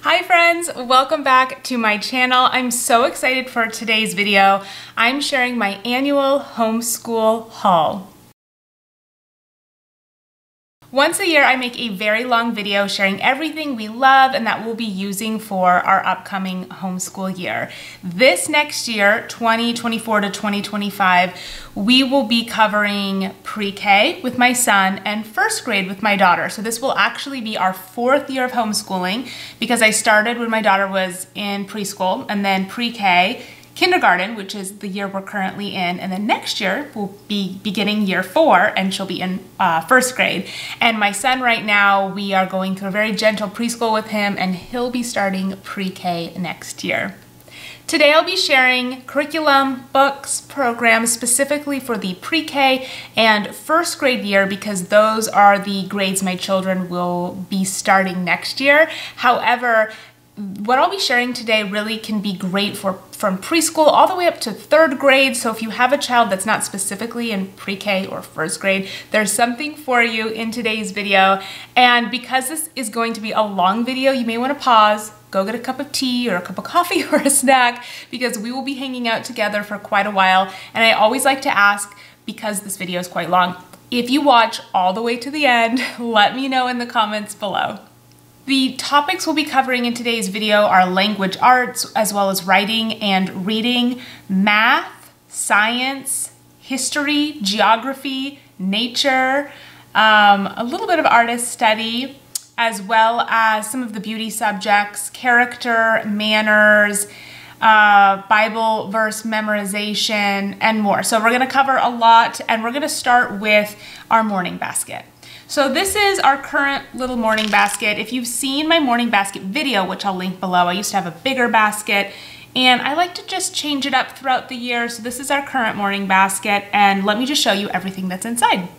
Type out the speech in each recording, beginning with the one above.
Hi friends, welcome back to my channel. I'm so excited for today's video. I'm sharing my annual homeschool haul. Once a year, I make a very long video sharing everything we love and that we'll be using for our upcoming homeschool year. This next year, 2024 to 2025, we will be covering pre-K with my son and first grade with my daughter. So this will actually be our 4th year of homeschooling because I started when my daughter was in preschool and then pre-K, kindergarten, which is the year we're currently in, and then next year we'll be beginning year 4 and she'll be in first grade. And my son right now, we are going through a very gentle preschool with him and he'll be starting pre-K next year. Today I'll be sharing curriculum, books, programs specifically for the pre-K and first grade year because those are the grades my children will be starting next year. However, what I'll be sharing today really can be great from preschool all the way up to 3rd grade. So if you have a child that's not specifically in pre-K or first grade, there's something for you in today's video. And because this is going to be a long video, you may want to pause, go get a cup of tea or a cup of coffee or a snack because we will be hanging out together for quite a while. And I always like to ask, because this video is quite long, if you watch all the way to the end, let me know in the comments below. The topics we'll be covering in today's video are language arts, as well as writing and reading, math, science, history, geography, nature, a little bit of artist study, as well as some of the beauty subjects, character, manners, Bible verse memorization, and more. So we're gonna cover a lot, and we're gonna start with our morning basket. So this is our current little morning basket. If you've seen my morning basket video, which I'll link below, I used to have a bigger basket and I like to just change it up throughout the year. So this is our current morning basket and let me just show you everything that's inside.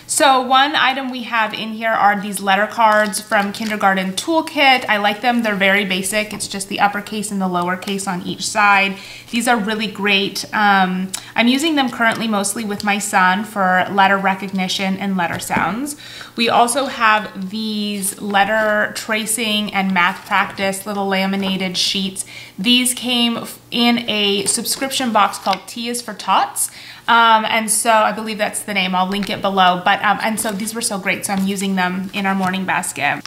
So one item we have in here are these letter cards from Kindergarten Toolkit. I like them, they're very basic. It's just the uppercase and the lowercase on each side. These are really great. I'm using them currently mostly with my son for letter recognition and letter sounds. We also have these letter tracing and math practice little laminated sheets. These came in a subscription box called T is for Tots. And so I believe that's the name. I'll link it below. But and so these were so great, so I'm using them in our morning basket.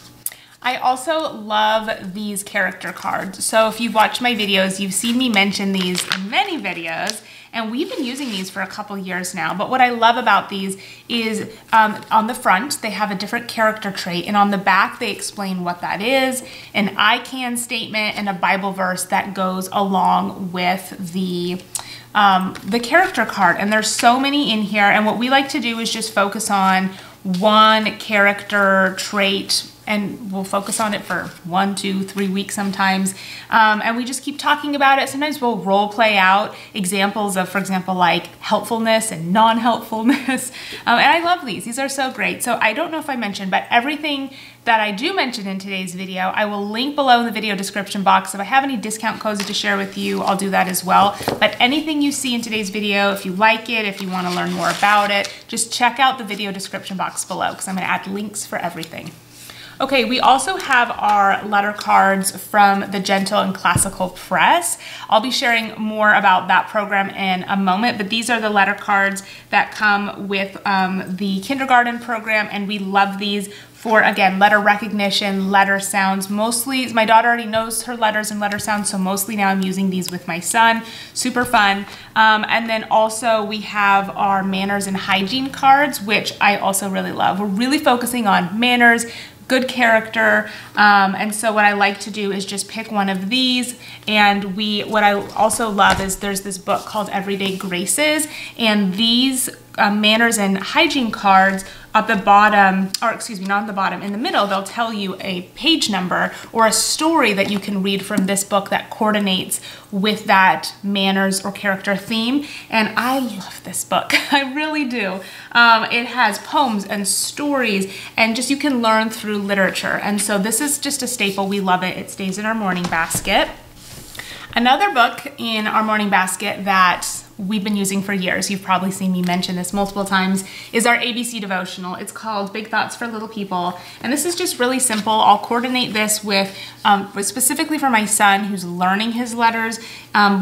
I also love these character cards. So if you've watched my videos, you've seen me mention these in many videos, and we've been using these for a couple years now. But what I love about these is on the front, they have a different character trait, and on the back, they explain what that is, an I can statement, and a Bible verse that goes along with the character card. And there's so many in here, and what we like to do is just focus on one character trait, and we'll focus on it for 1, 2, 3 weeks sometimes, and we just keep talking about it. Sometimes we'll role play out examples of, for example, like helpfulness and non-helpfulness, and I love these. These are so great. So I don't know if I mentioned, but everything that I do mention in today's video, I will link below in the video description box. If I have any discount codes to share with you, I'll do that as well. But anything you see in today's video, if you like it, if you want to learn more about it, just check out the video description box below because I'm going to add links for everything. Okay, we also have our letter cards from the Gentle and Classical Press. I'll be sharing more about that program in a moment, but these are the letter cards that come with the kindergarten program, and we love these for, again, letter recognition, letter sounds. Mostly, my daughter already knows her letters and letter sounds, so mostly now I'm using these with my son. Super fun. And then also we have our manners and hygiene cards, which I also really love. We're really focusing on manners, good character, and so what I like to do is just pick one of these, and what I also love is there's this book called Everyday Graces, and these manners and hygiene cards at the bottom, or excuse me, not on the bottom, in the middle, they'll tell you a page number or a story that you can read from this book that coordinates with that manners or character theme. And I love this book. I really do. It has poems and stories, and just you can learn through literature. And so this is just a staple. We love it. It stays in our morning basket. Another book in our morning basket that we've been using for years, you've probably seen me mention this multiple times, is our ABC devotional. It's called Big Thoughts for Little People. And this is just really simple. I'll coordinate this with, specifically for my son who's learning his letters.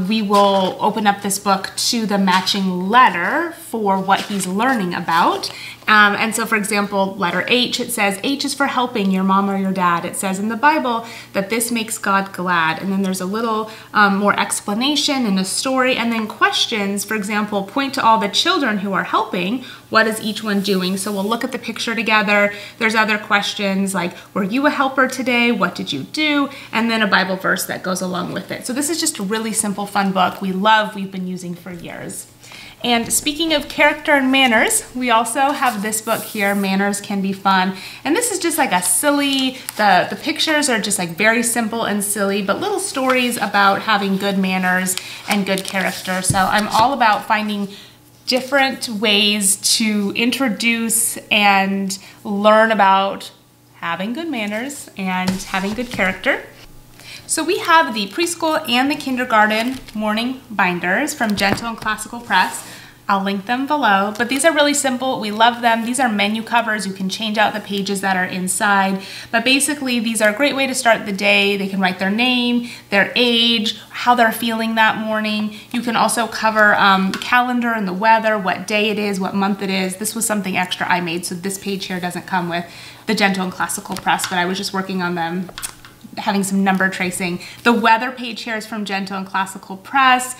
We will open up this book to the matching letter for what he's learning about. And so, for example, letter H, it says, H is for helping your mom or your dad. It says in the Bible that this makes God glad. And then there's a little more explanation and a story, and then questions. For example, point to all the children who are helping. What is each one doing? So we'll look at the picture together. There's other questions like, were you a helper today? What did you do? And then a Bible verse that goes along with it. So this is just a really simple, fun book we've been using for years. And speaking of character and manners, we also have this book here, Manners Can Be Fun. And this is just like a silly, the pictures are just like very simple and silly, but little stories about having good manners and good character. So I'm all about finding different ways to introduce and learn about having good manners and having good character. So we have the preschool and the kindergarten morning binders from Gentle and Classical Press. I'll link them below, but these are really simple. We love them. These are menu covers. You can change out the pages that are inside, but basically these are a great way to start the day. They can write their name, their age, how they're feeling that morning. You can also cover the calendar and the weather, what day it is, what month it is. This was something extra I made, so this page here doesn't come with the Gentle and Classical Press, but I was just working on them, having some number tracing. The weather page here is from Gentle and Classical Press.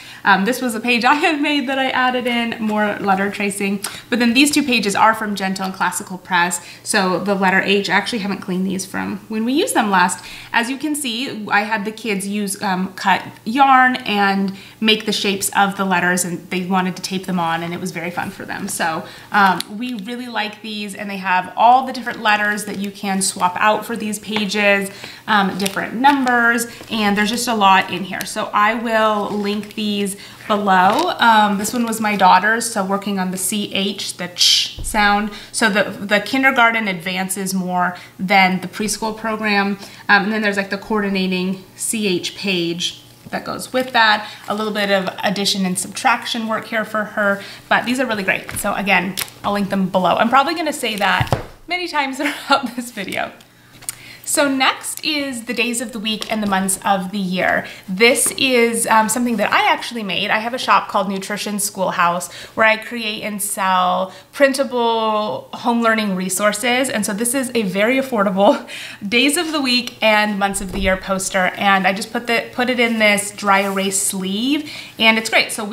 This was a page I had made that I added in, more letter tracing. But then these two pages are from Gentle and Classical Press. So the letter H, I actually haven't cleaned these from when we used them last. As you can see, I had the kids use cut yarn and make the shapes of the letters, and they wanted to tape them on, and it was very fun for them. So we really like these, and they have all the different letters that you can swap out for these pages, different numbers, and there's just a lot in here. So I will link these below. This one was my daughter's, so working on the CH, the ch sound. So the kindergarten advances more than the preschool program. And then there's like the coordinating CH page that goes with that. A little bit of addition and subtraction work here for her, but these are really great. So again, I'll link them below. I'm probably gonna say that many times throughout this video. So next is the days of the week and the months of the year. This is something that I actually made. I have a shop called Nutrition Schoolhouse where I create and sell printable home learning resources. And so this is a very affordable days of the week and months of the year poster. And I just put it in this dry erase sleeve, and it's great. So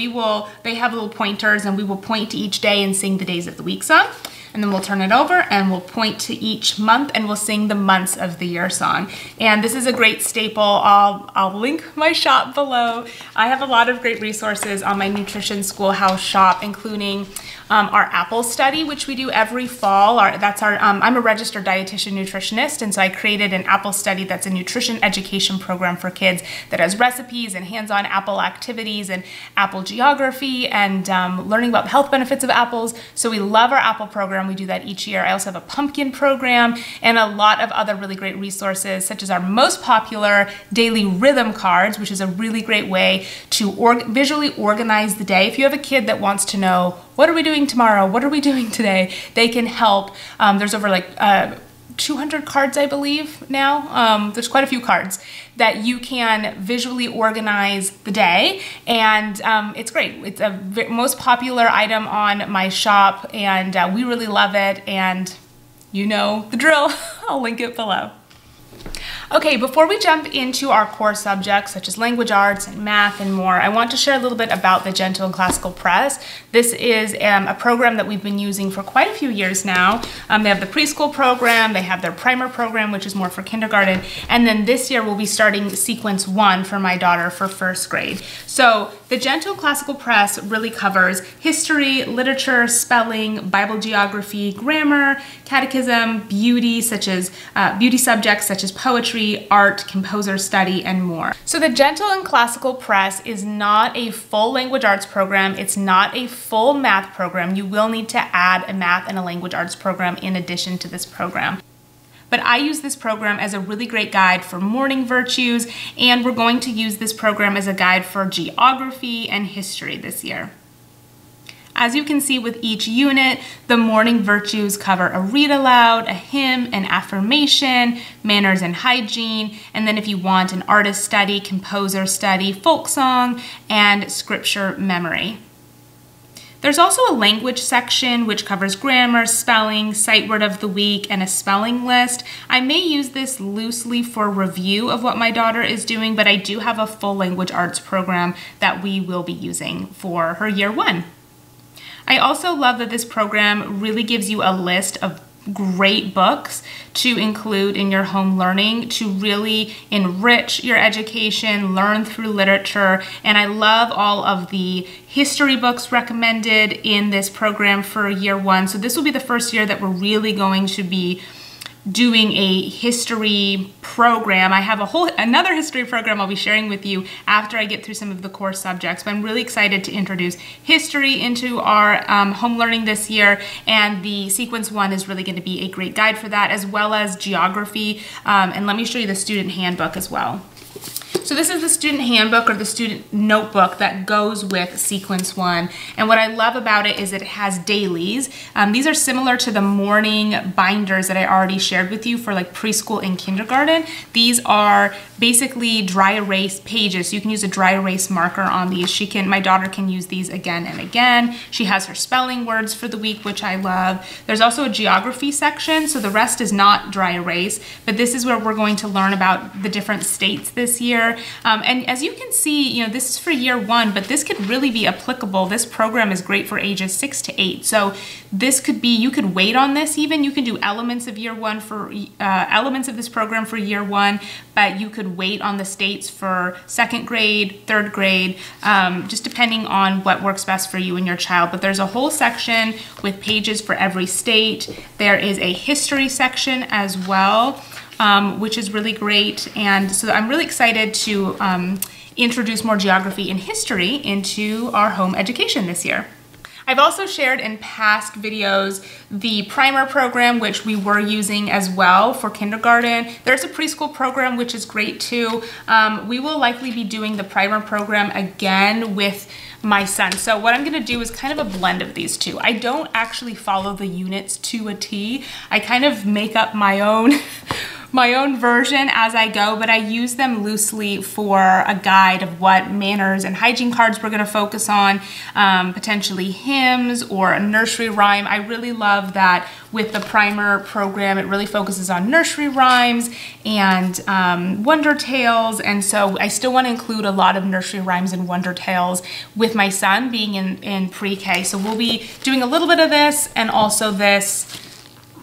they have little pointers, and we will point to each day and sing the days of the week song. And then we'll turn it over and we'll point to each month and we'll sing the months of the year song. And this is a great staple. I'll link my shop below. I have a lot of great resources on my Nutrition Schoolhouse shop, including our apple study, which we do every fall. I'm a registered dietitian nutritionist, and so I created an apple study that's a nutrition education program for kids that has recipes and hands-on apple activities and apple geography and learning about the health benefits of apples. So we love our apple program. We do that each year. I also have a pumpkin program and a lot of other really great resources, such as our most popular daily rhythm cards, which is a really great way to visually organize the day. If you have a kid that wants to know, what are we doing tomorrow? What are we doing today? They can help. There's over like 200 cards, I believe, now. There's quite a few cards that you can visually organize the day, and it's great. It's a most popular item on my shop, and we really love it, and you know the drill. I'll link it below. Okay, before we jump into our core subjects such as language arts and math and more, I want to share a little bit about the Gentle and Classical Press. This is a program that we've been using for quite a few years now. They have the preschool program, they have their primer program, which is more for kindergarten, and then this year we'll be starting sequence 1 for my daughter for first grade. So the Gentle and Classical Press really covers history, literature, spelling, Bible geography, grammar, catechism, beauty subjects such as poetry, art, composer study, and more. So the Gentle and Classical Press is not a full language arts program. It's not a full math program. You will need to add a math and a language arts program in addition to this program. But I use this program as a really great guide for morning virtues, and we're going to use this program as a guide for geography and history this year. As you can see with each unit, the morning virtues cover a read aloud, a hymn, an affirmation, manners and hygiene, and then if you want, an artist study, composer study, folk song, and scripture memory. There's also a language section which covers grammar, spelling, sight word of the week, and a spelling list. I may use this loosely for review of what my daughter is doing, but I do have a full language arts program that we will be using for her year 1. I also love that this program really gives you a list of great books to include in your home learning to really enrich your education, learn through literature, and I love all of the history books recommended in this program for year 1. So this will be the first year that we're really going to be doing a history program. I have another history program I'll be sharing with you after I get through some of the core subjects, but I'm really excited to introduce history into our home learning this year, and the Sequence 1 is really going to be a great guide for that, as well as geography, and let me show you the student handbook as well. So this is the student handbook or the student notebook that goes with Sequence 1. And what I love about it is it has dailies. These are similar to the morning binders that I already shared with you for like preschool and kindergarten. These are basically dry erase pages. So you can use a dry erase marker on these. My daughter can use these again and again. She has her spelling words for the week, which I love. There's also a geography section. So the rest is not dry erase, but this is where we're going to learn about the different states this year. And as you can see, this is for year 1, but this could really be applicable. This program is great for ages 6 to 8. So this could be, you could wait on this even. You can do elements of year 1 for elements of this program for year 1, but you could wait on the states for 2nd grade, 3rd grade, just depending on what works best for you and your child. But there's a whole section with pages for every state. There is a history section as well, which is really great. And so I'm really excited to introduce more geography and history into our home education this year. I've also shared in past videos the primer program, which we were using as well for kindergarten. There's a preschool program, which is great too. We will likely be doing the primer program again with my son. So what I'm gonna do is kind of a blend of these two. I don't actually follow the units to a T. I kind of make up my own version as I go, but I use them loosely for a guide of what manners and hygiene cards we're gonna focus on, potentially hymns or a nursery rhyme. I really love that with the primer program, it really focuses on nursery rhymes and wonder tales, and so I still wanna include a lot of nursery rhymes and wonder tales with my son being in pre-K. So we'll be doing a little bit of this and also this,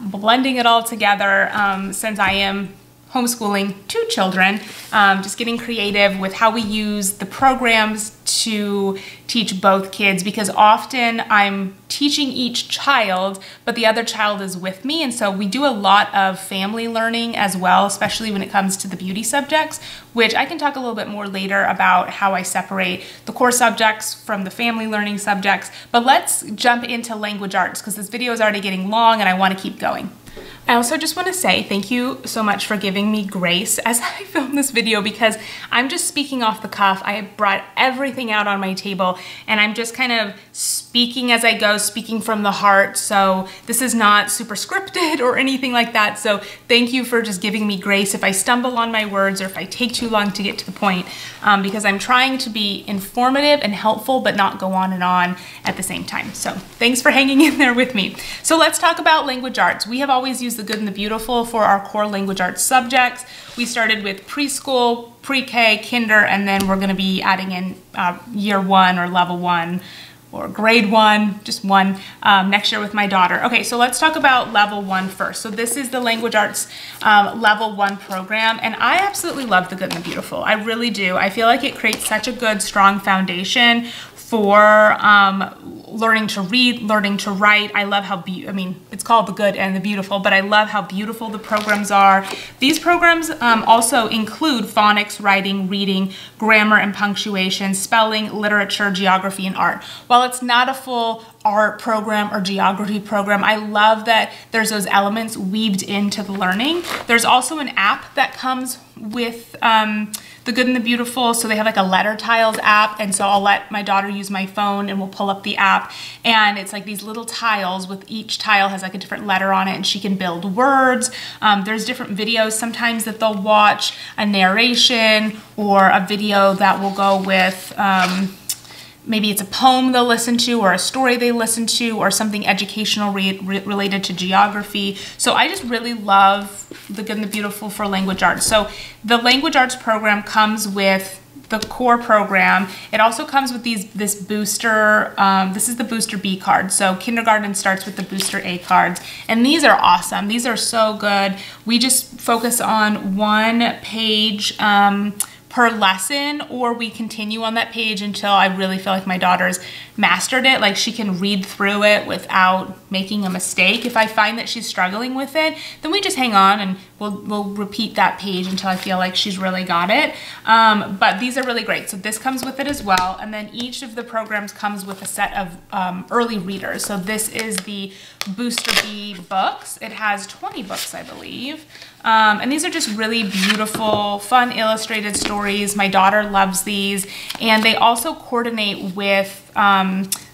blending it all together since I am homeschooling 2 children, just getting creative with how we use the programs to teach both kids, because often I'm teaching each child, but the other child is with me, and so we do a lot of family learning as well, especially when it comes to the beauty subjects, which I can talk a little bit more later about how I separate the core subjects from the family learning subjects. But let's jump into language arts, because this video is already getting long and I want to keep going. I also just want to say thank you so much for giving me grace as I film this video, because I'm just speaking off the cuff. I brought everything out on my table and I'm just kind of speaking as I go, speaking from the heart. So this is not super scripted or anything like that. So thank you for just giving me grace if I stumble on my words or if I take too long to get to the point, because I'm trying to be informative and helpful but not go on and on at the same time. So thanks for hanging in there with me. So let's talk about language arts. We have always used the good and the beautiful for our core language arts subjects. We started with preschool, pre-K, kinder, and then we're going to be adding in year 1 or level 1 or grade 1, just 1, next year with my daughter. Okay, so let's talk about level 1 first. So this is the language arts level 1 program, and I absolutely love the good and the beautiful. I really do. I feel like it creates such a good, strong foundation for learning to read, learning to write. I love how, it's called the good and the beautiful, but I love how beautiful the programs are. These programs also include phonics, writing, reading, grammar and punctuation, spelling, literature, geography, and art. While while it's not a full art program or geography program, I love that there's those elements weaved into the learning. There's also an app that comes with The Good and the Beautiful. So they have like a letter tiles app, and so I'll let my daughter use my phone and we'll pull up the app, and it's like these little tiles with each tile has like a different letter on it, and she can build words. There's different videos sometimes that they'll watch, a narration or a video that will go with maybe it's a poem they'll listen to, or a story they listen to, or something educational related to geography. So I just really love The Good and the Beautiful for language arts. So the language arts program comes with the core program. It also comes with this booster, this is the booster B card. So kindergarten starts with the booster A cards, and these are awesome. These are so good. We just focus on one page per lesson, or we continue on that page until I really feel like my daughter's mastered it. Like she can read through it without making a mistake. If I find that she's struggling with it, then we just hang on and we'll repeat that page until I feel like she's really got it. But these are really great. So this comes with it as well. And then each of the programs comes with a set of early readers. So this is the Booster B books. It has 20 books, I believe. And these are just really beautiful, fun illustrated stories. My daughter loves these, and they also coordinate with,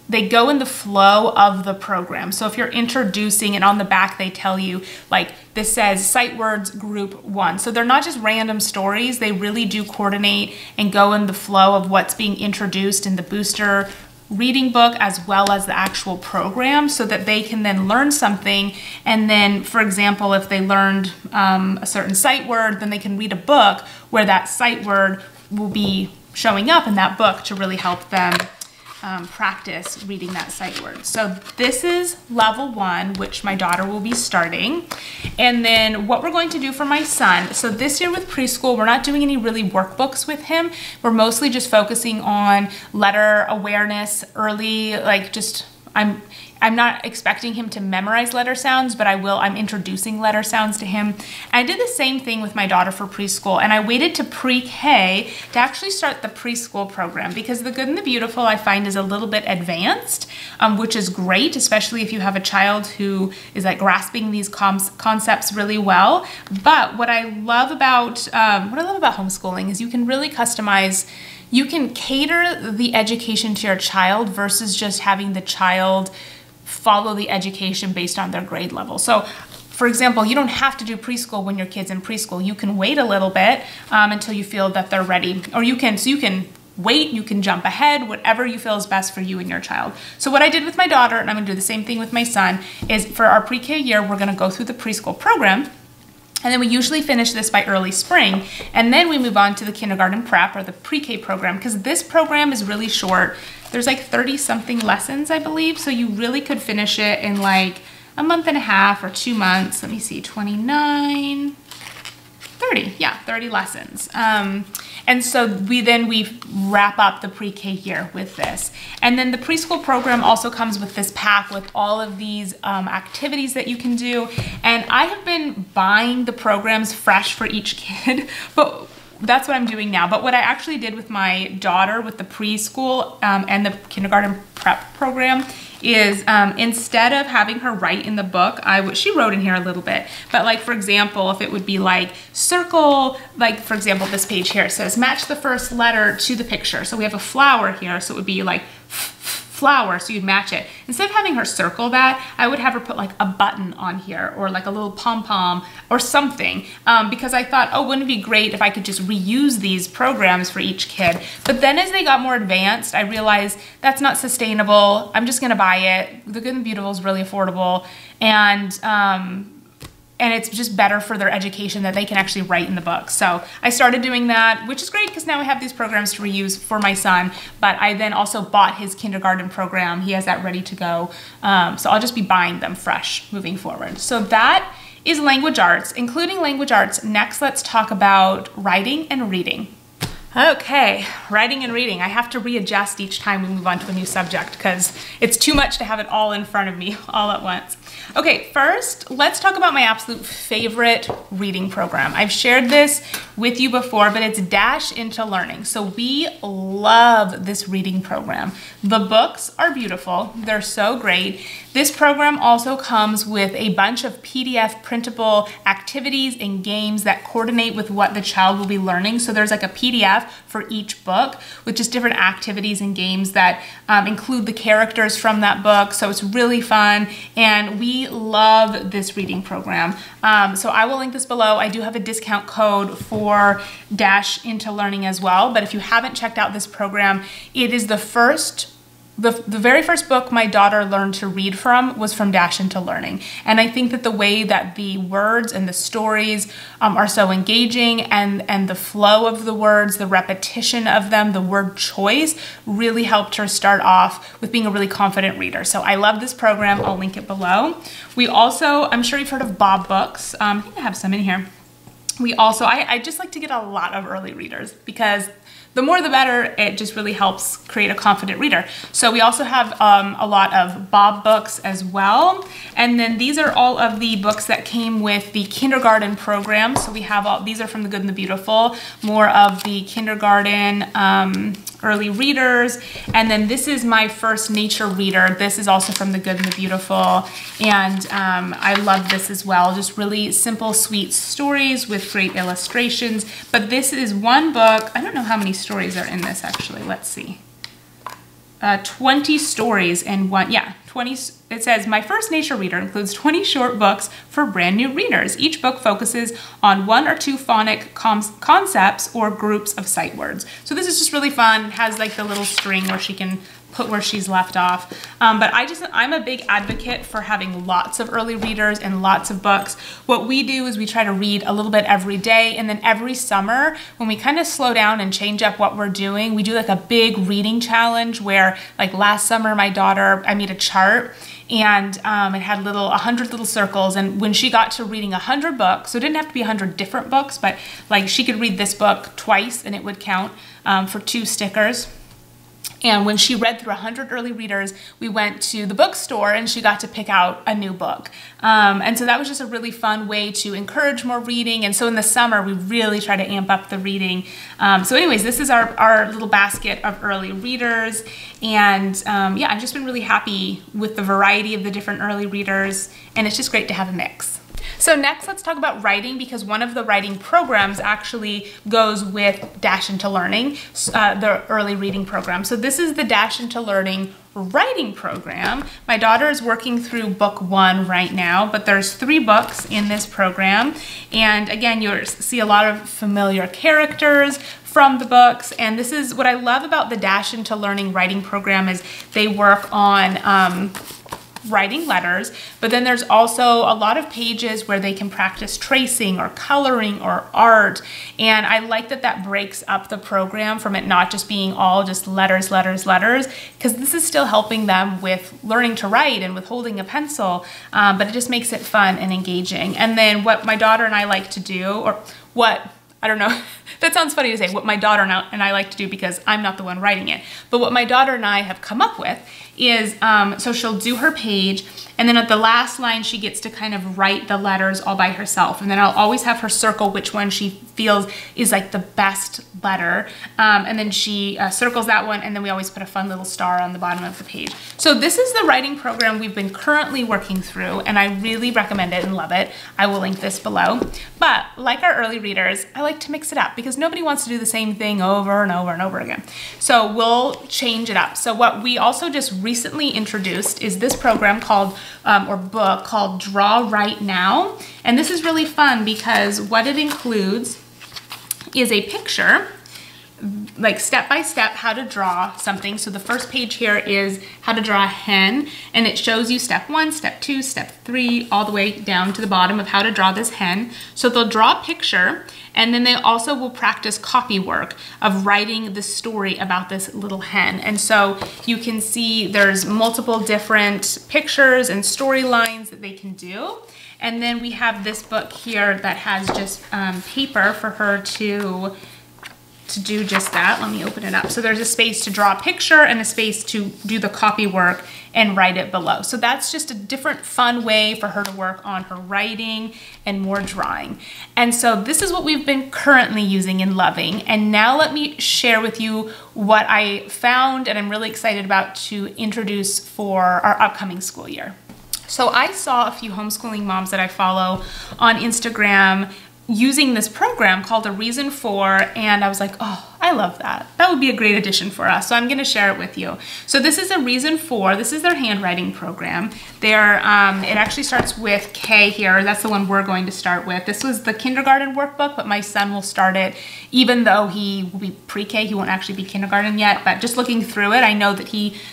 they go in the flow of the program. So if you're introducing, and on the back they tell you, like this says sight words group 1. So they're not just random stories, they really do coordinate and go in the flow of what's being introduced in the booster reading book as well as the actual program, so that they can then learn something. And then, for example, if they learned a certain sight word, then they can read a book where that sight word will be showing up in that book to really help them practice reading that sight word. So this is level 1, which my daughter will be starting. And then what we're going to do for my son, so this year with preschool, we're not doing any really workbooks with him. We're mostly just focusing on letter awareness early, like just, I'm not expecting him to memorize letter sounds, but I'm introducing letter sounds to him. And I did the same thing with my daughter for preschool, and I waited to pre-K to actually start the preschool program, because The Good and the Beautiful I find is a little bit advanced, which is great, especially if you have a child who is like grasping these concepts really well. But what I love about homeschooling is you can really customize. You can cater the education to your child versus just having the child follow the education based on their grade level. So for example, you don't have to do preschool when your kid's in preschool. You can wait a little bit until you feel that they're ready, or you can wait, you can jump ahead, whatever you feel is best for you and your child. So what I did with my daughter, and I'm gonna do the same thing with my son, is for our pre-K year, we're gonna go through the preschool program. And then we usually finish this by early spring. And then we move on to the kindergarten prep, or the pre-K program, because this program is really short. There's like 30 something lessons, I believe. So you really could finish it in like a month and a half or 2 months. Let me see, 29, 30, yeah, 30 lessons. And so we wrap up the pre-K year with this. And then the preschool program also comes with this pack with all of these activities that you can do. And I have been buying the programs fresh for each kid, but that's what I'm doing now. But what I actually did with my daughter with the preschool and the kindergarten prep program is instead of having her write in the book, she wrote in here a little bit, but like for example, if it would be like circle, like for example, this page here, it says match the first letter to the picture. So we have a flower here, so it would be like flower, so you'd match it. Instead of having her circle that, I would have her put like a button on here, or like a little pom-pom or something, because I thought, oh, wouldn't it be great if I could just reuse these programs for each kid? But then as they got more advanced, I realized that's not sustainable. I'm just gonna buy it. The Good and Beautiful is really affordable, and it's just better for their education that they can actually write in the book. So I started doing that, which is great because now I have these programs to reuse for my son, but I then also bought his kindergarten program. He has that ready to go. So I'll just be buying them fresh moving forward. So that is language arts. Including language arts, next let's talk about writing and reading. Okay, writing and reading. I have to readjust each time we move on to a new subject because it's too much to have it all in front of me all at once. Okay, first, let's talk about my absolute favorite reading program. I've shared this with you before, but it's Dash into Learning. So we love this reading program. The books are beautiful. They're so great. This program also comes with a bunch of PDF printable activities and games that coordinate with what the child will be learning. So there's like a PDF for each book with just different activities and games that include the characters from that book. So it's really fun, and we love this reading program. So I will link this below. I do have a discount code for Dash into Learning as well, but if you haven't checked out this program, it is the very first book my daughter learned to read from was from Dash into Learning. And I think that the way that the words and the stories are so engaging, and the flow of the words, the repetition of them, the word choice really helped her start off with being a really confident reader. So I love this program. I'll link it below. We also, I'm sure you've heard of Bob Books. I think I have some in here. We also, I just like to get a lot of early readers because the more the better. It just really helps create a confident reader. So we also have a lot of Bob books as well. And then these are all of the books that came with the kindergarten program. So we have all, these are from The Good and the Beautiful, more of the kindergarten early readers. And then this is my first nature reader. This is also from The Good and the Beautiful. And I love this as well. Just really simple, sweet stories with great illustrations. But this is one book. I don't know how many stories are in this actually. Let's see. 20 stories in one. Yeah, 20. It says, my first nature reader includes 20 short books for brand new readers. Each book focuses on one or two phonic concepts or groups of sight words. So this is just really fun. It has like the little string where she can put where she's left off. But I'm a big advocate for having lots of early readers and lots of books. What we do is we try to read a little bit every day, and then every summer when we kind of slow down and change up what we're doing, we do like a big reading challenge where, like last summer, my daughter, I made a chart, and it had 100 little circles, and when she got to reading 100 books, so it didn't have to be 100 different books, but like she could read this book twice and it would count for 2 stickers. And when she read through 100 early readers, we went to the bookstore and she got to pick out a new book. And so that was just a really fun way to encourage more reading. And so in the summer, we really try to amp up the reading. So anyways, this is our little basket of early readers. And yeah, I've just been really happy with the variety of the different early readers. And it's just great to have a mix. So next, let's talk about writing, because one of the writing programs actually goes with Dash into Learning, the early reading program. So this is the Dash into Learning writing program. My daughter is working through book 1 right now, but there's 3 books in this program. And again, you'll see a lot of familiar characters from the books. And this is what I love about the Dash into Learning writing program is they work on writing letters, but then there's also a lot of pages where they can practice tracing or coloring or art. And I like that that breaks up the program from it not just being all just letters, letters, letters, because this is still helping them with learning to write and with holding a pencil, but it just makes it fun and engaging. And then what my daughter and I like to do, or what, I don't know, that sounds funny to say, what my daughter and I like to do because I'm not the one writing it, but what my daughter and I have come up with is, so she'll do her page, and then at the last line she gets to kind of write the letters all by herself, and then I'll always have her circle which one she feels is like the best letter, and then she circles that one, and then we always put a fun little star on the bottom of the page. So this is the writing program we've been currently working through, and I really recommend it and love it. I will link this below. But like our early readers, I like to mix it up because nobody wants to do the same thing over and over and over again. So we'll change it up. So what we also just recently introduced is this program called, or book called Draw Right Now. And this is really fun because what it includes is a picture, like step by step how to draw something. So the first page here is how to draw a hen, and it shows you step 1, step 2, step 3, all the way down to the bottom of how to draw this hen. So they'll draw a picture, and then they also will practice copy work of writing the story about this little hen. And so you can see there's multiple different pictures and storylines that they can do. And then we have this book here that has just paper for her to to do just that. Let me open it up. So there's a space to draw a picture and a space to do the copy work and write it below. So that's just a different fun way for her to work on her writing and more drawing. And so this is what we've been currently using and loving. And now let me share with you what I found and I'm really excited about to introduce for our upcoming school year. So I saw a few homeschooling moms that I follow on Instagram using this program called A Reason For, and I was like, oh, I love that. That would be a great addition for us. So I'm gonna share it with you. So this is A Reason For, this is their handwriting program. It actually starts with K here. That's the one we're going to start with. This was the kindergarten workbook, but my son will start it, even though he will be pre-K, he won't actually be kindergarten yet, but just looking through it, I know that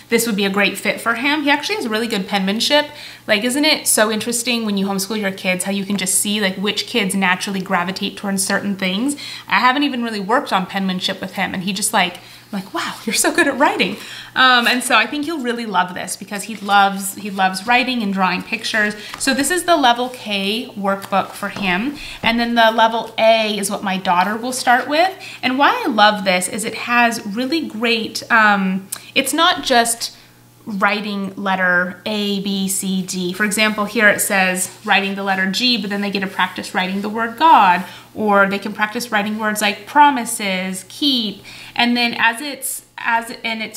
this would be a great fit for him. He actually has really good penmanship. Like, isn't it so interesting when you homeschool your kids, how you can just see like which kids naturally gravitate towards certain things? I haven't even really worked on penmanship with him, and he just like, I'm like, wow, you're so good at writing. And so I think you'll really love this because he loves writing and drawing pictures. So this is the level K workbook for him. And then the level A is what my daughter will start with. And why I love this is it has really great, it's not just writing letter A, B, C, D. For example, here it says writing the letter G, but then they get to practice writing the word God, or they can practice writing words like promises, keep, and then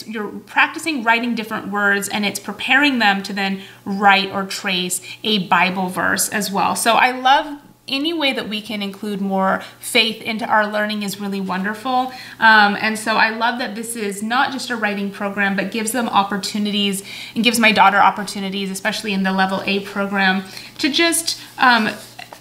you're practicing writing different words and it's preparing them to then write or trace a Bible verse as well. So I love any way that we can include more faith into our learning is really wonderful. And so I love that this is not just a writing program, but gives them opportunities and gives my daughter opportunities, especially in the level A program, to just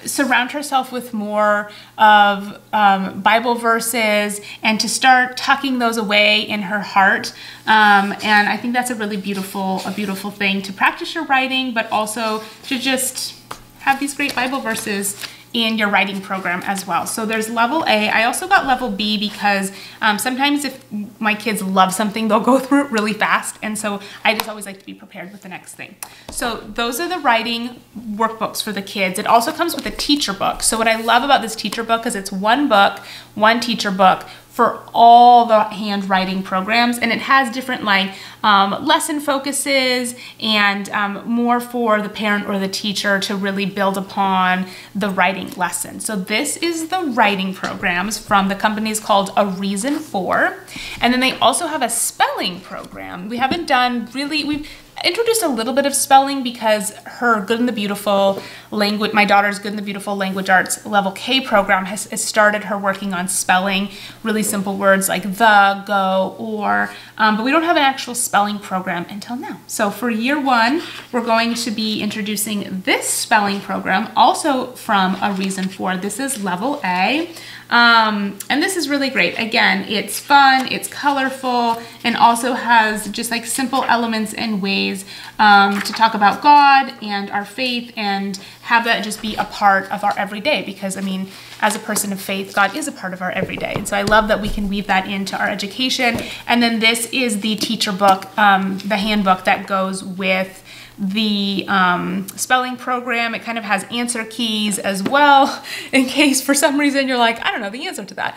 surround herself with more of Bible verses and to start tucking those away in her heart. And I think that's a really beautiful thing to practice your writing, but also to just have these great Bible verses in your writing program as well. So there's level A. I also got level B because sometimes if my kids love something, they'll go through it really fast. And so I just always like to be prepared with the next thing. So those are the writing workbooks for the kids. It also comes with a teacher book. So what I love about this teacher book is it's one book, one teacher book for all the handwriting programs, and it has different like lesson focuses and more for the parent or the teacher to really build upon the writing lesson. So this is the writing programs from the companies called A Reason For, and then they also have a spelling program. We've introduced a little bit of spelling because her Good and the Beautiful language, my daughter's Good and the Beautiful Language Arts Level K program has started her working on spelling really simple words like the, go, or, but we don't have an actual spelling program until now. So for year one, we're going to be introducing this spelling program also from A Reason For. This is level A. And this is really great. Again, it's fun, it's colorful, and also has just like simple elements and ways to talk about God and our faith and have that just be a part of our everyday, because I mean, as a person of faith, God is a part of our everyday. And so I love that we can weave that into our education. And then this is the teacher book, the handbook that goes with the spelling program. It kind of has answer keys as well, in case for some reason you're like, I don't know the answer to that.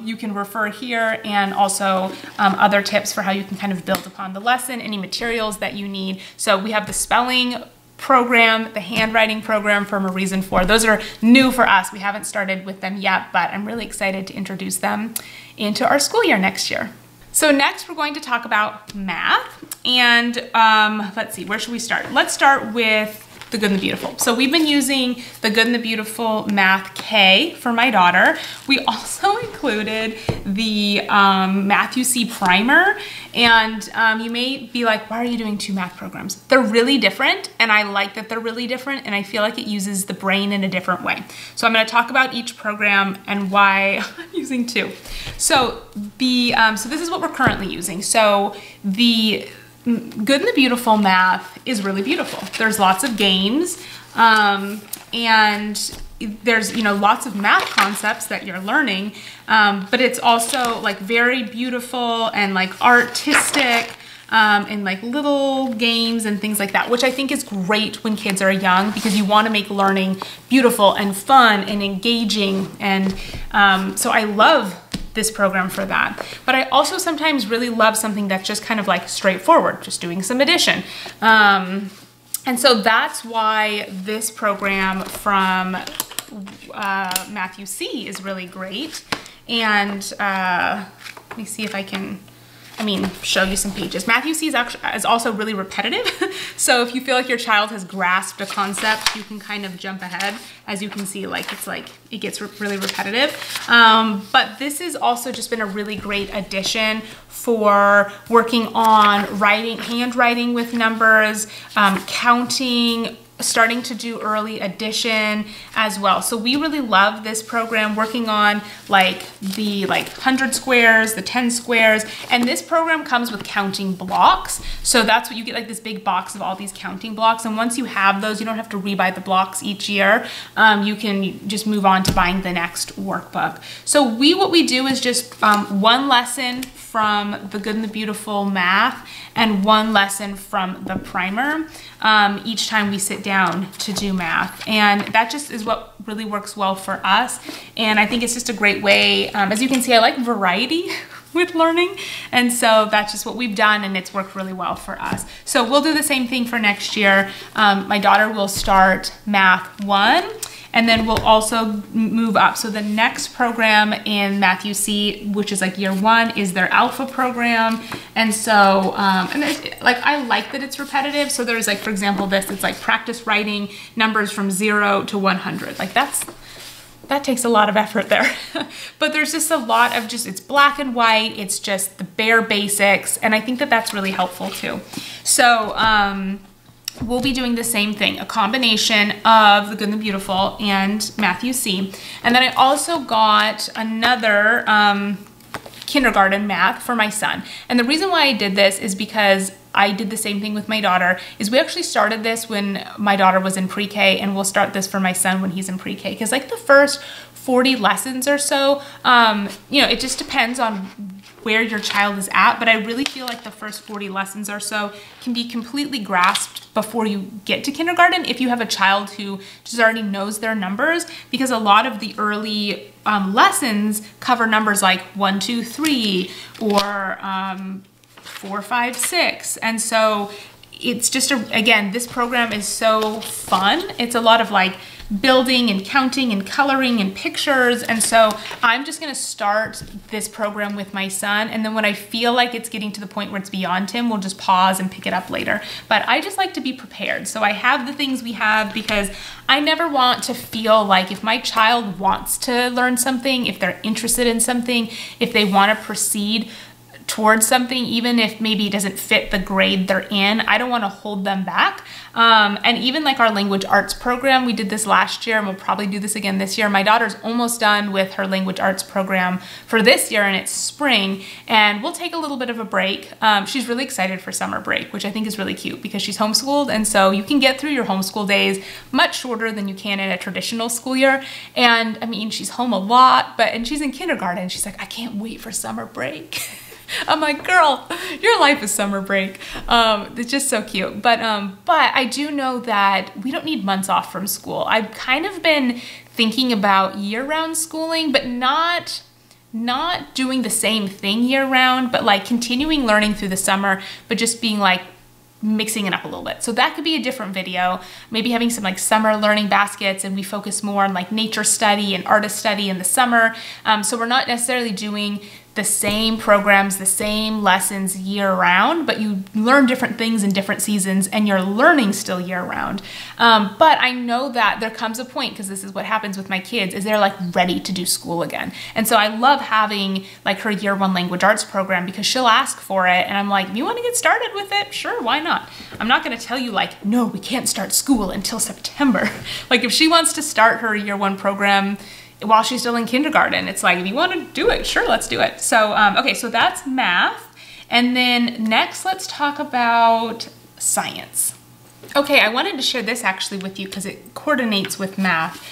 You can refer here, and also other tips for how you can kind of build upon the lesson, any materials that you need. So we have the spelling program, the handwriting program from A Reason For. Those are new for us. We haven't started with them yet, but I'm really excited to introduce them into our school year next year. So next we're going to talk about math, and let's see, where should we start? Let's start with the Good and the Beautiful. So we've been using the Good and the Beautiful Math K for my daughter. We also included the Math UC Primer, and you may be like, why are you doing two math programs? They're really different, and I like that they're really different, and I feel like it uses the brain in a different way. So I'm gonna talk about each program and why I'm using two. So so this is what we're currently using. So the Good and the Beautiful Math is really beautiful. There's lots of games, and there's lots of math concepts that you're learning, but it's also like very beautiful and like artistic, and like little games and things like that, which I think is great when kids are young, because you want to make learning beautiful and fun and engaging. And so I love this program for that. But I also sometimes really love something that's just kind of like straightforward, just doing some addition. And so that's why this program from Matthew C is really great. And let me see if I can, show you some pages. Matthew C is also really repetitive. So if you feel like your child has grasped a concept, you can kind of jump ahead. As you can see, it gets really repetitive. But this has also just been a really great addition for working on writing, handwriting with numbers, counting, starting to do early addition as well. So we really love this program, working on the 100 squares, the 10 squares, and this program comes with counting blocks. So that's what you get, this big box of all these counting blocks. And once you have those, you don't have to rebuy the blocks each year. You can just move on to buying the next workbook. So what we do is just one lesson from the Good and the Beautiful math and one lesson from the primer each time we sit down to do math. And that just is what really works well for us. And I think it's just a great way, as you can see, I like variety with learning. And so that's just what we've done, and it's worked really well for us. So we'll do the same thing for next year. My daughter will start Math 1, and then we'll also move up. So the next program in Matthew C, which is year 1, is their Alpha program. And so, I like that it's repetitive. So there's for example, it's practice writing numbers from 0 to 100. That takes a lot of effort there. But there's just a lot of it's black and white. It's just the bare basics. And I think that that's really helpful too. So, we'll be doing the same thing, a combination of the Good and the Beautiful and Matthew C. And then I also got another kindergarten math for my son. And the reason why I did this is because I did the same thing with my daughter. Is we actually started this when my daughter was in pre-K, and we'll start this for my son when he's in pre-K. Because the first 40 lessons or so, it just depends on where your child is at, but I really feel the first 40 lessons or so can be completely grasped before you get to kindergarten if you have a child who just already knows their numbers, because a lot of the early lessons cover numbers like 1, 2, 3 or 4, 5, 6. And so it's just, again, this program is so fun. It's a lot of building and counting and coloring and pictures. And so I'm just gonna start this program with my son. And then when I feel like it's getting to the point where it's beyond him, we'll just pause and pick it up later. But I just like to be prepared. So I have the things we have because I never want to feel if my child wants to learn something, if they're interested in something, if they wanna proceed towards something, even if maybe it doesn't fit the grade they're in, I don't want to hold them back. And even our language arts program, we did this last year and we'll probably do this again this year. My daughter's almost done with her language arts program for this year, and it's spring, and we'll take a little bit of a break. She's really excited for summer break, which I think is really cute because she's homeschooled, and so you can get through your homeschool days much shorter than you can in a traditional school year. And she's home a lot, and she's in kindergarten. She's like, I can't wait for summer break. I'm like, girl, your life is summer break. It's just so cute. But I do know that we don't need months off from school. I've kind of been thinking about year-round schooling, but not doing the same thing year-round, but continuing learning through the summer, but just being mixing it up a little bit. So that could be a different video, maybe having some summer learning baskets, and we focus more on nature study and artist study in the summer. So we're not necessarily doing the same programs, the same lessons year round, but you learn different things in different seasons, and you're learning still year round. But I know that there comes a point, because this is what happens with my kids, is they're ready to do school again. And so I love having her year 1 language arts program, because she'll ask for it, and I'm like, if you want to get started with it, sure, why not? I'm not going to tell you no, we can't start school until September. If she wants to start her year 1 program while she's still in kindergarten, it's if you want to do it, sure, let's do it. So, okay, so that's math. And then next, let's talk about science. Okay, I wanted to share this actually with you because it coordinates with math.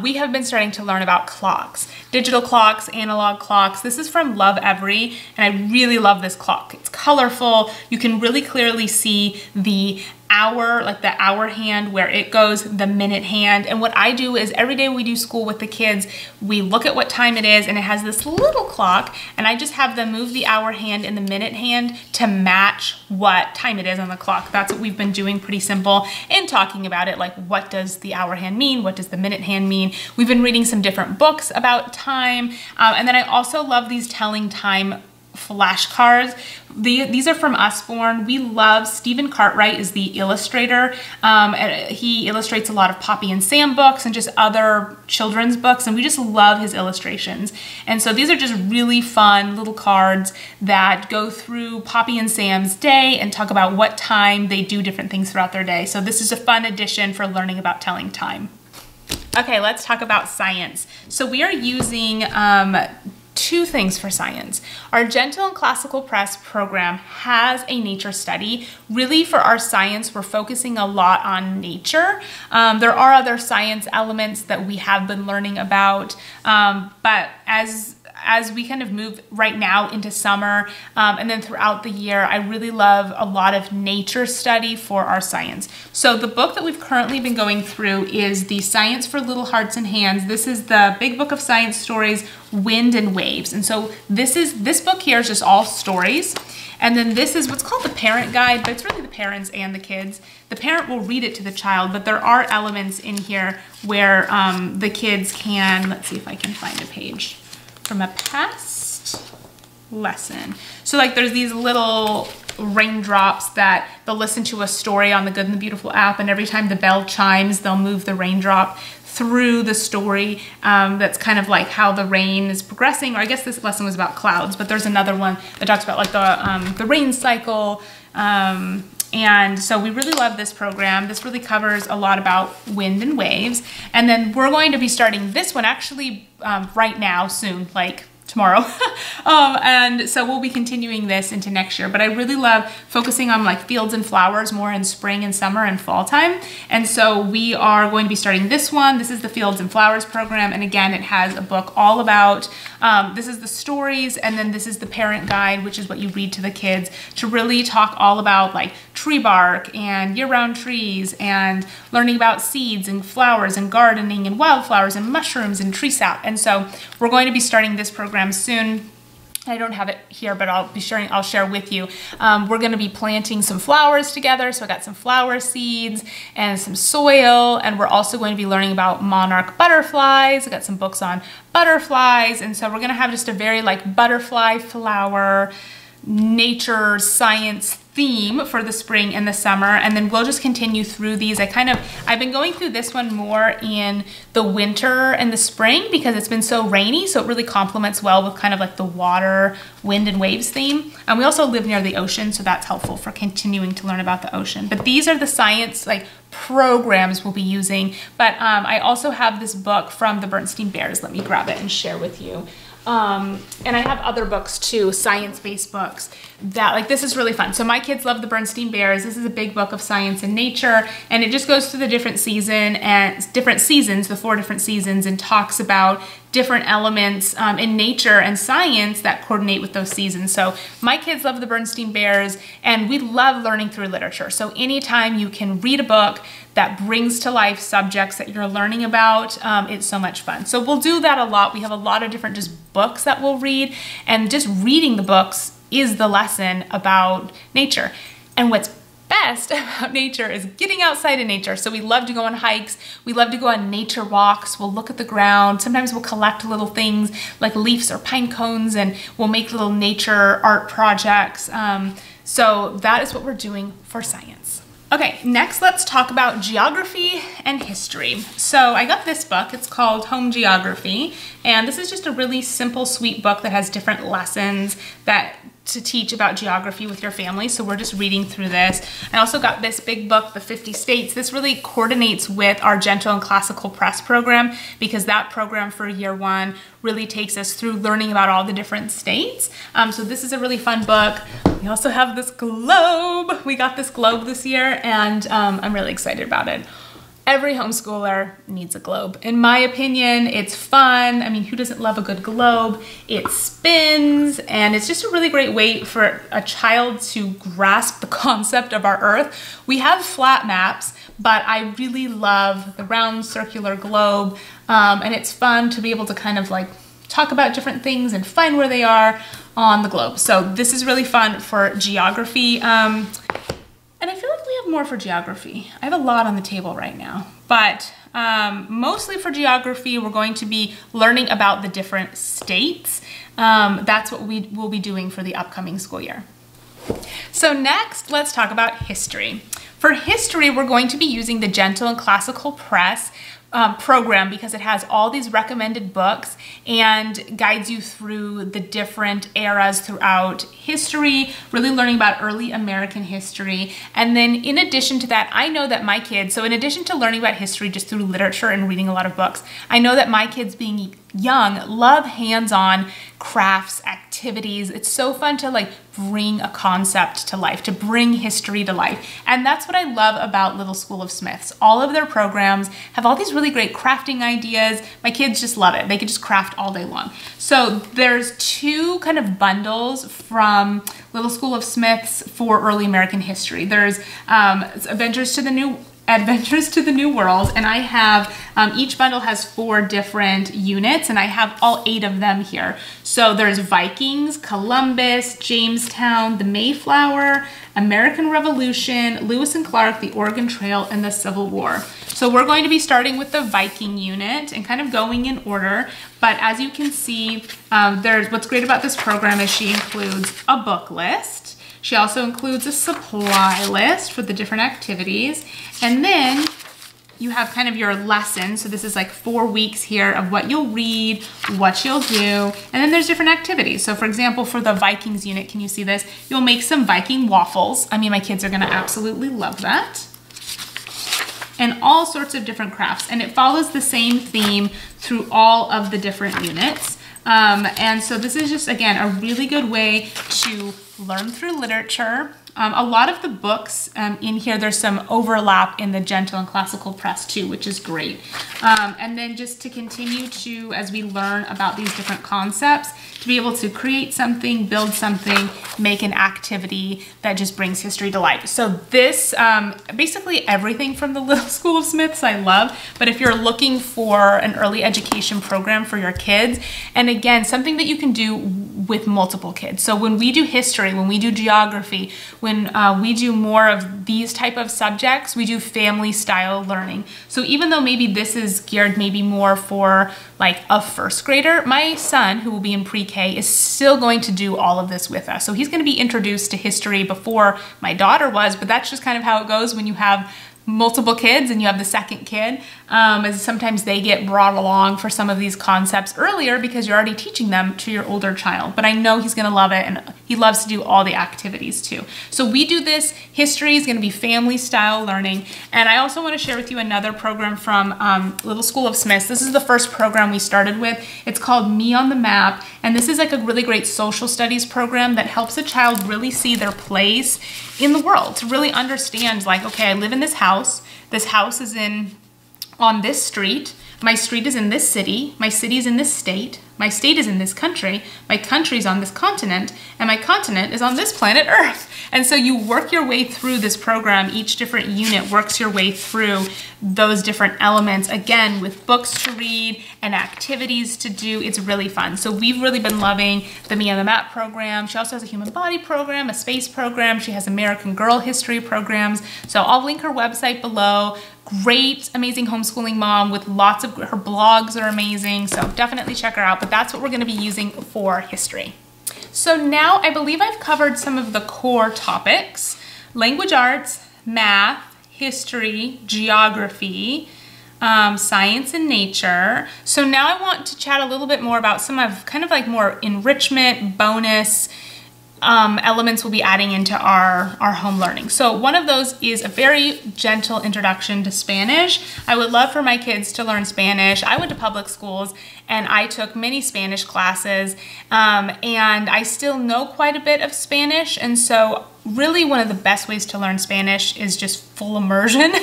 We have been starting to learn about clocks, digital clocks, analog clocks. This is from Love Every, and I really love this clock. It's colorful. You can really clearly see the hour, like the hour hand where it goes, the minute hand. And what I do is every day we do school with the kids, we look at what time it is and it has this little clock, and I just have them move the hour hand and the minute hand to match what time it is on the clock. That's what we've been doing, pretty simple, and talking about it, like what does the hour hand mean? What does the minute hand mean? We've been reading some different books about time. And then I also love these telling time flashcards. These are from Usborne. We love, Stephen Cartwright is the illustrator. He illustrates a lot of Poppy and Sam books and just other children's books, and we just love his illustrations. And so these are just really fun little cards that go through Poppy and Sam's day and talk about what time they do different things throughout their day. So this is a fun addition for learning about telling time. Okay, let's talk about science. So we are using two things for science. Our Gentle and Classical Press program has a nature study. Really, for our science, we're focusing a lot on nature. There are other science elements that we have been learning about, but as we kind of move right now into summer and then throughout the year, I really love a lot of nature study for our science. So the book that we've currently been going through is the Science for Little Hearts and Hands. This is the Big Book of Science Stories, Wind and Waves. And so this book here is just all stories. And then this is what's called the parent guide, but it's really the parents and the kids. The parent will read it to the child, but there are elements in here where the kids can, let's see if I can find a page from a past lesson. So like there's these little raindrops that they'll listen to a story on the Good and the Beautiful app, and every time the bell chimes, they'll move the raindrop through the story. That's kind of like how the rain is progressing, or I guess this lesson was about clouds, but there's another one that talks about like the rain cycle. And so we really love this program. This really covers a lot about wind and waves. And then we're going to be starting this one actually right now, soon, like tomorrow. And so we'll be continuing this into next year, but I really love focusing on like fields and flowers more in spring and summer and fall time. And so we are going to be starting this one. This is the Fields and Flowers program. And again, it has a book all about, this is the stories, and then this is the parent guide, which is what you read to the kids to really talk all about like tree bark and year-round trees and learning about seeds and flowers and gardening and wildflowers and mushrooms and tree sap. And so we're going to be starting this program soon. I don't have it here, but I'll share with you. We're gonna be planting some flowers together. So I got some flower seeds and some soil, and we're also going to be learning about monarch butterflies. I got some books on butterflies. And so we're gonna have just a very like butterfly, flower, nature, science theme for the spring and the summer, and then we'll just continue through these. I've been going through this one more in the winter and the spring because it's been so rainy, so it really complements well with kind of like the water, wind, and waves theme. And we also live near the ocean, so that's helpful for continuing to learn about the ocean. But these are the science like programs we'll be using. But I also have this book from the Bernstein Bears. Let me grab it and share with you. And I have other books too, science-based books that like, this is really fun. So my kids love the Bernstein Bears. This is a big book of science and nature, and it just goes through the different seasons, the 4 different seasons, and talks about different elements in nature and science that coordinate with those seasons. So my kids love the Bernstein Bears, and we love learning through literature. So anytime you can read a book that brings to life subjects that you're learning about, it's so much fun. So we'll do that a lot. We have a lot of different just books that we'll read, and just reading the books is the lesson about nature. And what's best about nature is getting outside in nature. So we love to go on hikes. We love to go on nature walks. We'll look at the ground. Sometimes we'll collect little things like leaves or pine cones, and we'll make little nature art projects. So that is what we're doing for science. Okay, next let's talk about geography and history. So I got this book, it's called Home Geography, and this is just a really simple, sweet book that has different lessons to teach about geography with your family. So we're just reading through this. I also got this big book, The 50 States. This really coordinates with our Gentle and Classical Press program, because that program for year 1 really takes us through learning about all the different states. So this is a really fun book. We also have this globe. We got this globe this year, and I'm really excited about it. Every homeschooler needs a globe. In my opinion, it's fun. I mean, who doesn't love a good globe? It spins, and it's just a really great way for a child to grasp the concept of our Earth. We have flat maps, but I really love the round circular globe, and it's fun to be able to kind of like talk about different things and find where they are on the globe. So this is really fun for geography. And I feel like we have more for geography. I have a lot on the table right now, but mostly for geography, we're going to be learning about the different states. That's what we will be doing for the upcoming school year. So next, let's talk about history. For history, we're going to be using the Gentle and Classical Press program because it has all these recommended books and guides you through the different eras throughout history, really learning about early American history. And then in addition to that, I know that my kids, so in addition to learning about history just through literature and reading a lot of books, I know that my kids being young love hands-on crafts, activities. It's so fun to like bring a concept to life, to bring history to life. And that's what I love about Little School of Smiths. All of their programs have all these really great crafting ideas. My kids just love it. They could just craft all day long. So there's two kind of bundles from Little School of Smiths for early American history. There's Adventures to the New World, and I have, each bundle has 4 different units, and I have all 8 of them here. So there's Vikings, Columbus, Jamestown, the Mayflower, American Revolution, Lewis and Clark, the Oregon Trail, and the Civil War. So we're going to be starting with the Viking unit and kind of going in order, but as you can see, what's great about this program is she includes a book list. She also includes a supply list for the different activities. And then you have kind of your lesson. So this is like 4 weeks here of what you'll read, what you'll do, and then there's different activities. So for example, for the Vikings unit, can you see this? You'll make some Viking waffles. I mean, my kids are gonna absolutely love that. And all sorts of different crafts. And it follows the same theme through all of the different units. And so this is just, again, a really good way to learn through literature. A lot of the books in here, there's some overlap in the Gentle and Classical Press too, which is great. And then just to continue to, as we learn about these different concepts, to be able to create something, build something, make an activity that just brings history to life. So this, basically everything from the Little School of Smiths I love, but if you're looking for an early education program for your kids, and again, something that you can do with multiple kids. So when we do history, when we do geography, when we do more of these type of subjects, we do family style learning. So even though maybe this is geared maybe more for like a first grader, my son, who will be in pre-K, is still going to do all of this with us. So he's going to be introduced to history before my daughter was, but that's just kind of how it goes when you have multiple kids and you have the second kid, as sometimes they get brought along for some of these concepts earlier because you're already teaching them to your older child. But I know he's gonna love it, and he loves to do all the activities too. So we do this, history is gonna be family style learning. And I also wanna share with you another program from Little School of Smiths. This is the first program we started with. It's called Me on the Map. And this is like a really great social studies program that helps a child really see their place in the world, to really understand like, okay, I live in this house is on this street, my street is in this city, my city is in this state, my state is in this country, my country is on this continent, and my continent is on this planet Earth. And so you work your way through this program. Each different unit works your way through those different elements, again, with books to read and activities to do. It's really fun. So we've really been loving the Me on the Map program. She also has a human body program, a space program. She has American Girl history programs. So I'll link her website below. Great, amazing homeschooling mom with lots of, her blogs are amazing. So definitely check her out, but that's what we're gonna be using for history. So now I believe I've covered some of the core topics: language arts, math, history, geography, science and nature. So now I want to chat a little bit more about some of kind of like more enrichment, bonus elements we'll be adding into our home learning. So one of those is a very gentle introduction to Spanish. I would love for my kids to learn Spanish. I went to public schools and I took many Spanish classes, and I still know quite a bit of Spanish, and so really one of the best ways to learn Spanish is just full immersion.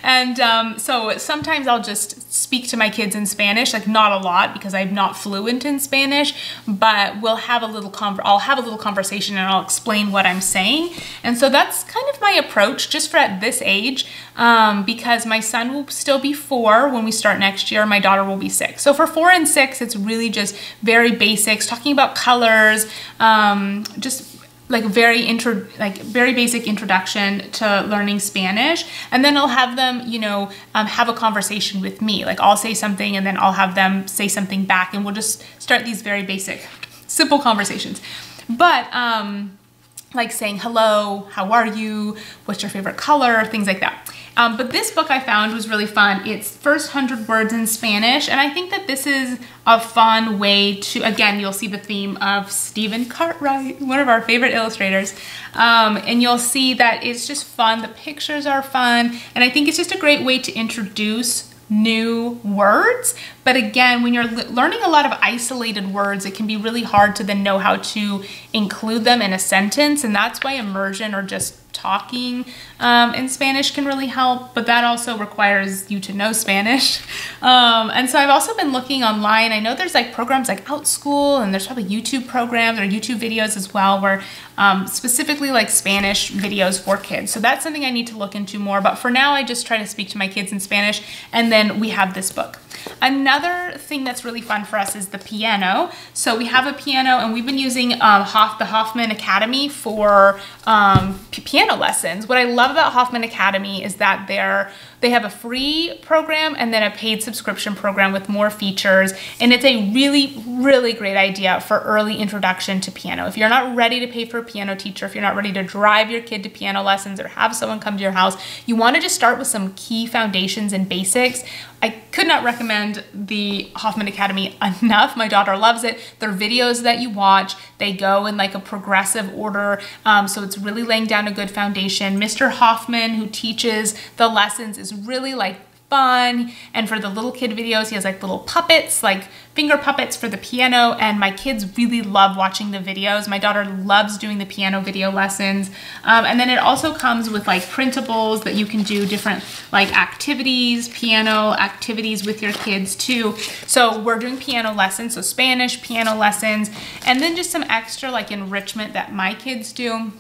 And so sometimes I'll just speak to my kids in Spanish, like not a lot because I'm not fluent in Spanish, but I'll have a little conversation and I'll explain what I'm saying. And so that's kind of my approach just for at this age, because my son will still be 4 when we start next year. My daughter will be 6. So for 4 and 6, it's really just very basics, talking about colors, just like very basic introduction to learning Spanish. And then I'll have them, you know, have a conversation with me. Like I'll say something and then I'll have them say something back, and we'll just start these very basic, simple conversations. But like saying hello, how are you, what's your favorite color, things like that. But this book I found was really fun. It's First 100 Words in Spanish, and I think that this is a fun way to, again, you'll see the theme of Stephen Cartwright, one of our favorite illustrators, and you'll see that it's just fun. The pictures are fun, and I think it's just a great way to introduce new words. But again, when you're learning a lot of isolated words, it can be really hard to then know how to include them in a sentence, and that's why immersion or just talking in Spanish can really help, but that also requires you to know Spanish. And so I've also been looking online. I know there's like programs like OutSchool, and there's probably YouTube programs or YouTube videos as well where specifically like Spanish videos for kids. So that's something I need to look into more, but for now I just try to speak to my kids in Spanish, and then we have this book. Another thing that's really fun for us is the piano. So we have a piano, and we've been using the Hoffman Academy for piano lessons. What I love about Hoffman Academy is that they have a free program and then a paid subscription program with more features, and it's a really, really great idea for early introduction to piano. If you're not ready to pay for a piano teacher, if you're not ready to drive your kid to piano lessons or have someone come to your house, you want to just start with some key foundations and basics. I could not recommend the Hoffman Academy enough. My daughter loves it. Their videos that you watch, they go in like a progressive order, so it's really laying down a good foundation. Mr. Hoffman, who teaches the lessons, is really like fun, and for the little kid videos he has like little puppets, like finger puppets for the piano, and my kids really love watching the videos. My daughter loves doing the piano video lessons, and then it also comes with like printables that you can do different like activities, piano activities with your kids too. So we're doing piano lessons, so Spanish piano lessons, and then just some extra like enrichment that my kids do.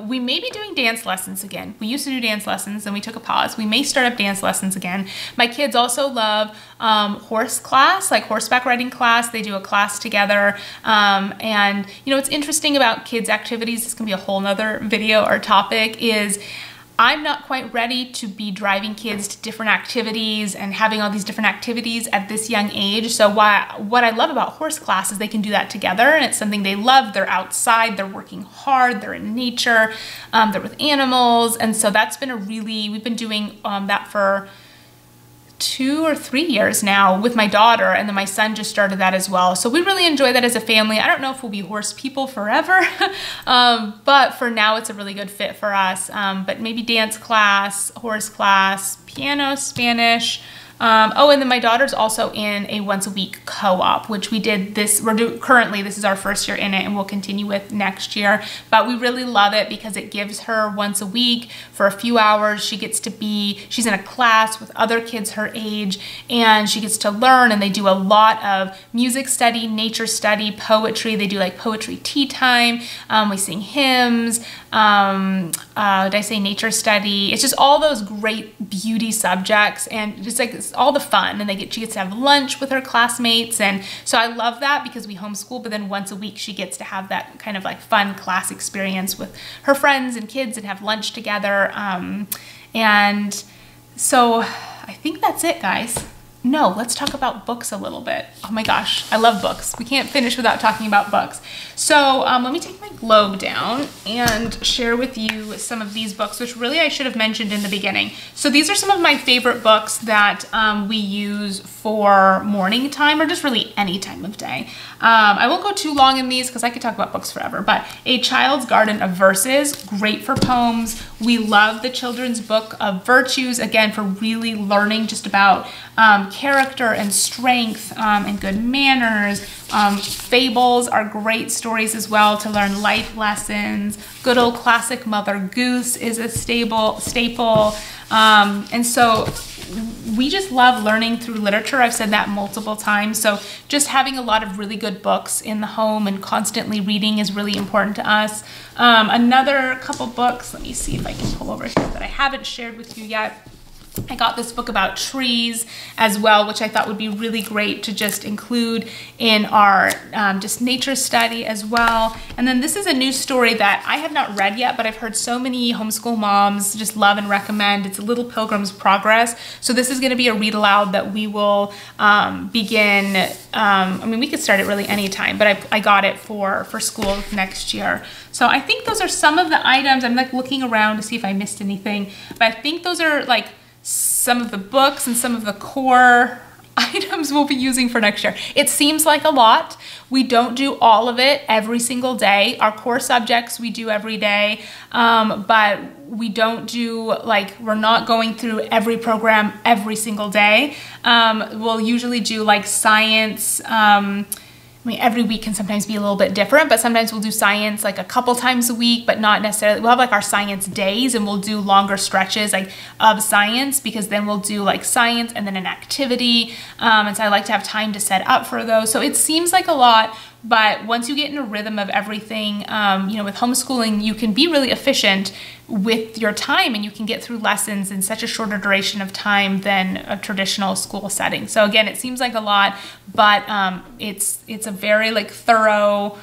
We may be doing dance lessons again. We used to do dance lessons and we took a pause. We may start up dance lessons again. My kids also love horse class, like horseback riding class. They do a class together. And you know, what's interesting about kids activities, this can be a whole nother video or topic, is I'm not quite ready to be driving kids to different activities and having all these different activities at this young age. So what I love about horse class is they can do that together, and it's something they love. They're outside, they're working hard, they're in nature, they're with animals. And so that's been we've been doing that for 2 or 3 years now with my daughter, and then my son just started that as well. So we really enjoy that as a family. I don't know if we'll be horse people forever, but for now it's a really good fit for us. But maybe dance class, horse class, piano, Spanish. Oh, and then my daughter's also in a once a week co-op, which we did currently, this is our first year in it, and we'll continue with next year. But we really love it because it gives her once a week for a few hours. She's in a class with other kids her age, and she gets to learn, and they do a lot of music study, nature study, poetry. They do like poetry tea time. We sing hymns. Did I say nature study? It's just all those great beauty subjects, and just like it's all the fun, and she gets to have lunch with her classmates. And so I love that because we homeschool, but then once a week she gets to have that kind of like fun class experience with her friends and kids and have lunch together. And so I think that's it, guys. No, let's talk about books a little bit. Oh my gosh, I love books. We can't finish without talking about books. So let me take my globe down and share with you some of these books, which really I should have mentioned in the beginning. So these are some of my favorite books that we use for morning time, or just really any time of day. I won't go too long in these because I could talk about books forever, but A Child's Garden of Verses, great for poems. We love the children's book of Virtues, again, for really learning just about character and strength and good manners. Fables are great stories as well to learn life lessons. Good old classic Mother Goose is a staple. And so we just love learning through literature. I've said that multiple times. So just having a lot of really good books in the home and constantly reading is really important to us. Another couple books, let me see if I can pull over here that I haven't shared with you yet. I got this book about trees as well, which I thought would be really great to just include in our just nature study as well. And then this is a new story that I have not read yet, but I've heard so many homeschool moms just love and recommend. It's A Little Pilgrim's Progress. So this is going to be a read aloud that we will begin. I mean, we could start it really anytime, but I got it for school next year. So I think those are some of the items. I'm like looking around to see if I missed anything, but I think those are like some of the books and some of the core items we'll be using for next year. It seems like a lot. We don't do all of it every single day. Our core subjects we do every day, but we don't do, like, we're not going through every program every single day. We'll usually do like science, I mean, every week can sometimes be a little bit different, but sometimes we'll do science like a couple times a week, but not necessarily. We'll have like our science days and we'll do longer stretches like of science, because then we'll do like science and then an activity. And so I like to have time to set up for those. So it seems like a lot, but once you get in a rhythm of everything, you know, with homeschooling, you can be really efficient with your time and you can get through lessons in such a shorter duration of time than a traditional school setting. So again, it seems like a lot, but it's a very like thorough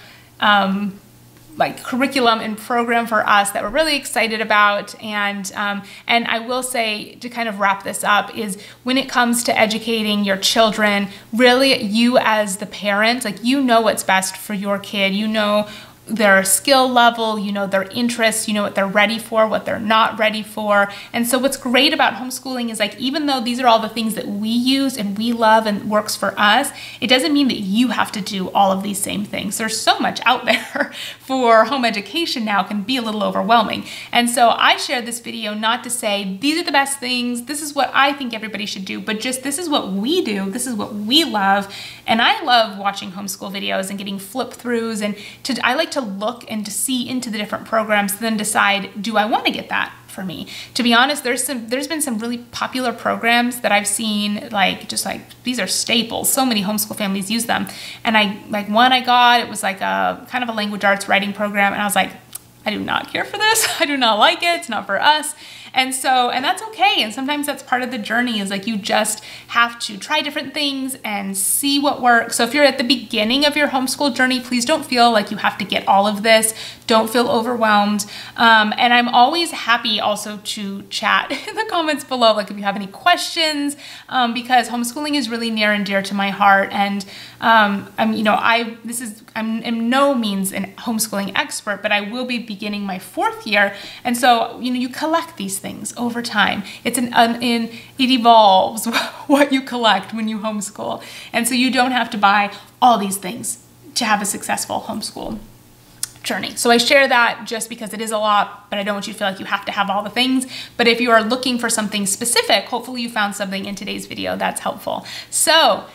like curriculum and program for us that we're really excited about. And I will say, to kind of wrap this up, is when it comes to educating your children, really you as the parent, like, you know what's best for your kid. You know their skill level, you know their interests, you know what they're ready for, what they're not ready for. And so what's great about homeschooling is, like, even though these are all the things that we use and we love and works for us, it doesn't mean that you have to do all of these same things. There's so much out there for home education now, can be a little overwhelming. And so I share this video not to say these are the best things, this is what I think everybody should do, but just this is what we do, this is what we love. And I love watching homeschool videos and getting flip throughs, and I like to look and to see into the different programs, then decide, do I want to get that for me? To be honest, there's been some really popular programs that I've seen, like, just like, these are staples. So many homeschool families use them. And one I got, it was like a kind of a language arts writing program. And I was like, I do not care for this. I do not like it. It's not for us. And that's okay. And sometimes that's part of the journey, is like, you just have to try different things and see what works. So if you're at the beginning of your homeschool journey, please don't feel like you have to get all of this. Don't feel overwhelmed. And I'm always happy also to chat in the comments below, like if you have any questions, because homeschooling is really near and dear to my heart. And I'm in no means an homeschooling expert, but I will be beginning my 4th year. And so, you collect these things over time. It evolves what you collect when you homeschool. And so you don't have to buy all these things to have a successful homeschool journey. So I share that just because it is a lot, but I don't want you to feel like you have to have all the things. But if you are looking for something specific, hopefully you found something in today's video that's helpful. So,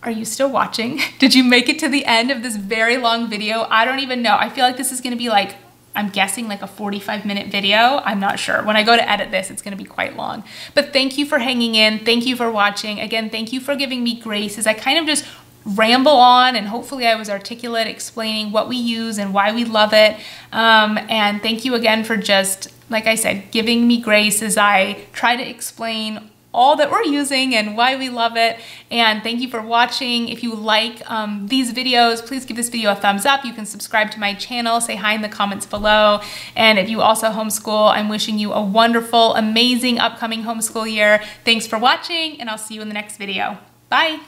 are you still watching? Did you make it to the end of this very long video? I don't even know. I feel like this is gonna be like, I'm guessing like a 45-minute video. I'm not sure. When I go to edit this, it's gonna be quite long. But thank you for hanging in. Thank you for watching. Again, thank you for giving me grace as I kind of just ramble on, and hopefully I was articulate explaining what we use and why we love it. And thank you again for just, like I said, giving me grace as I try to explain all that we're using and why we love it. And thank you for watching. If you like these videos, please give this video a thumbs up. You can subscribe to my channel, say hi in the comments below. And if you also homeschool, I'm wishing you a wonderful, amazing upcoming homeschool year. Thanks for watching, and I'll see you in the next video. Bye.